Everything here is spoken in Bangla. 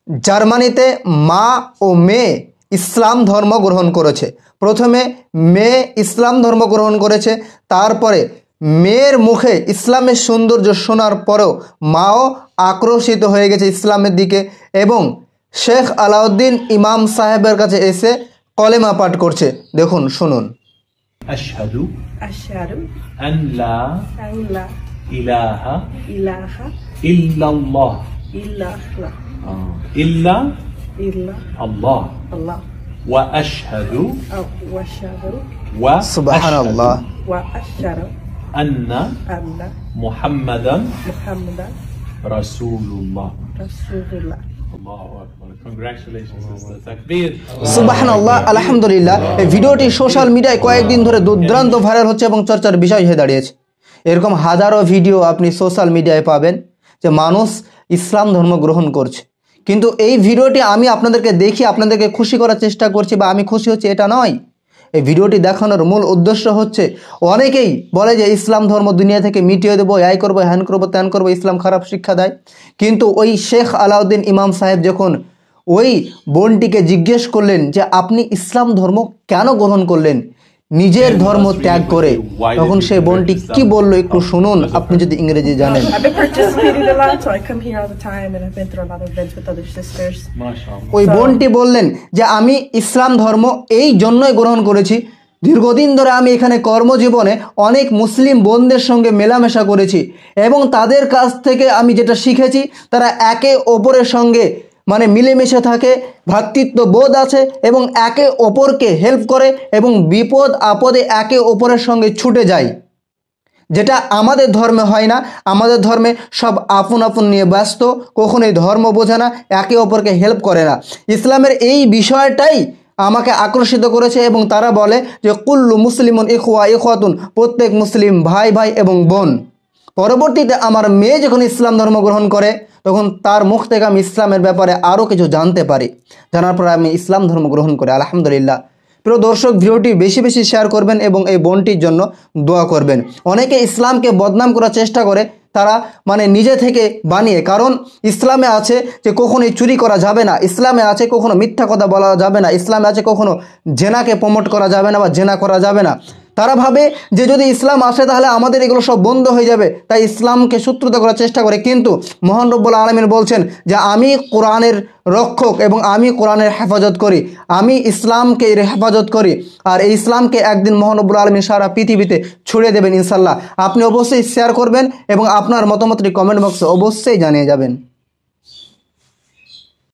জার্মানিতে মা ও মেয়ে ইসলাম ধর্ম গ্রহণ করেছে। প্রথমে মেয়ে ইসলাম ধর্ম গ্রহণ করেছে, তারপরে মেয়ের মুখে ইসলামের সৌন্দর্য শোনার পরেও মাও আক্রোশিত হয়ে গেছে ইসলামের দিকে এবং শেখ আলাউদ্দিন ইমাম সাহেবের কাছে এসে কলেমা পাঠ করছে। দেখুন, শুনুন। আশহাদু আশহাদু আন লা ইলাহা ইলাহা ইল্লাল্লাহ ইল্লাল্লাহ ইল্লা ইল্লা আল্লাহ আল্লাহ ওয়া আশহাদু ওয়া আশহাদু ওয়া সুবহানাল্লাহ ওয়া আশহাদু আন্না আন্না মুহাম্মাদান মুহাম্মাদান রাসূলুল্লাহ রাসূলুল্লাহ। Allahu Akbar. Congratulations, sister. Takbir. সুবহানাল্লাহ, আলহামদুলিল্লাহ। এই ভিডিওটি সোশ্যাল মিডিয়ায় কয়েকদিন ধরে দুর্দান্ত ভাইরাল হচ্ছে এবং চর্চার বিষয় হয়ে দাঁড়িয়েছে। এরকম হাজারো ভিডিও আপনি সোশ্যাল মিডিয়ায় পাবেন যে মানুষ ইসলাম ধর্ম গ্রহণ করছে, কিন্তু এই ভিডিওটি আমি আপনাদেরকে দেখি আপনাদেরকে খুশি করার চেষ্টা করছি বা আমি খুশি হচ্ছি এটা নয়। এই ভিডিওটি দেখানোর মূল উদ্দেশ্য হচ্ছে, অনেকেই বলে যে ইসলাম ধর্ম দুনিয়া থেকে মিটিয়ে দেবো, এই করবো, হ্যান করবো, ত্যান করবো, ইসলাম খারাপ শিক্ষা দেয়। কিন্তু ওই শেখ আলাউদ্দিন ইমাম সাহেব যখন ওই বোনটিকে জিজ্ঞেস করলেন যে আপনি ইসলাম ধর্ম কেন গ্রহণ করলেন নিজের ধর্ম ত্যাগ করে, তখন সেই বোনটি কি বললো একটু শুনুন, আপনি যদি ইংরেজি জানেন। I've been participating a lot, so I come here all the time, and I've been through a lot of events with other sisters. MashaAllah. ওই বোনটি বললেন যে আমি ইসলাম ধর্ম এই জন্যই গ্রহণ করেছি, দীর্ঘদিন ধরে আমি এখানে কর্মজীবনে অনেক মুসলিম বোনদের সঙ্গে মেলামেশা করেছি এবং তাদের কাছ থেকে আমি যেটা শিখেছি, তারা একে অপরের সঙ্গে মানে মিলেমিশে থাকে, ভ্রাতৃত্ব বোধ আছে এবং একে অপরকে হেল্প করে এবং বিপদ আপদে একে অপরের সঙ্গে ছুটে যায়, যেটা আমাদের ধর্মে হয় না। আমাদের ধর্মে সব আপন আপন নিয়ে ব্যস্ত, কখনোই ধর্ম বোঝে না, একে অপরকে হেল্প করে না। ইসলামের এই বিষয়টাই আমাকে আকর্ষিত করেছে এবং তারা বলে যে কুল্লু মুসলিমুন ইখওয়া ইখওয়াতুন, প্রত্যেক মুসলিম ভাই ভাই এবং বোন। পরবর্তীতে আমার মেয়ে যখন ইসলাম ধর্ম গ্রহণ করে তখন তার মুখ থেকে আমি ইসলামের ব্যাপারে আরও কিছু জানতে পারি, জানার পরে আমি ইসলাম ধর্ম গ্রহণ করি, আলহামদুলিল্লাহ। প্রিয় দর্শক, ভিডিওটি বেশি বেশি শেয়ার করবেন এবং এই বোনটির জন্য দোয়া করবেন। অনেকে ইসলামকে বদনাম করার চেষ্টা করে, তারা মানে নিজে থেকে বানিয়ে, কারণ ইসলামে আছে যে কখনোই চুরি করা যাবে না, ইসলামে আছে কখনো মিথ্যা কথা বলা যাবে না, ইসলামে আছে কখনো জেনাকে প্রমোট করা যাবে না বা জেনা করা যাবে না। তারা ভাবে যে যদি ইসলাম আসে তাহলে আমাদের এগুলো সব বন্ধ হয়ে যাবে, তাই ইসলামকে সূত্রতা করার চেষ্টা করে। কিন্তু মহান রব্বুল আলামিন বলছেন যে আমি কোরআনের রক্ষক এবং আমি কোরআনের হেফাজত করি, আমি ইসলামকে হেফাজত করি, আর এই ইসলামকে একদিন মহান রব্বুল আলামিন সারা পৃথিবীতে ছড়িয়ে দেবেন ইনশাল্লাহ। আপনি অবশ্যই শেয়ার করবেন এবং আপনার মতামতটি কমেন্ট বক্সে অবশ্যই জানিয়ে যাবেন।